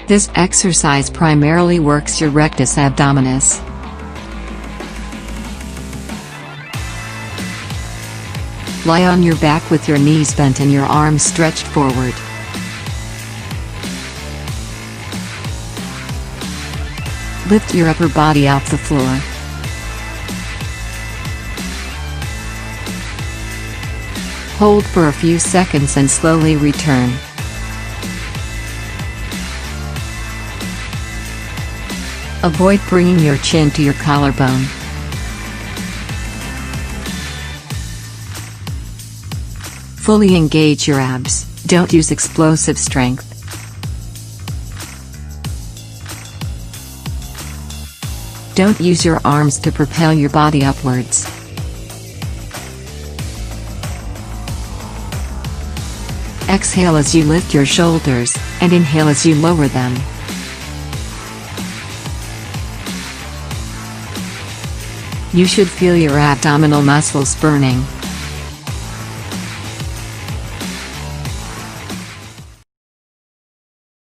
This exercise primarily works your rectus abdominis. Lie on your back with your knees bent and your arms stretched forward. Lift your upper body off the floor. Hold for a few seconds and slowly return. Avoid bringing your chin to your collarbone. Fully engage your abs, don't use explosive strength. Don't use your arms to propel your body upwards. Exhale as you lift your shoulders, and inhale as you lower them. You should feel your abdominal muscles burning.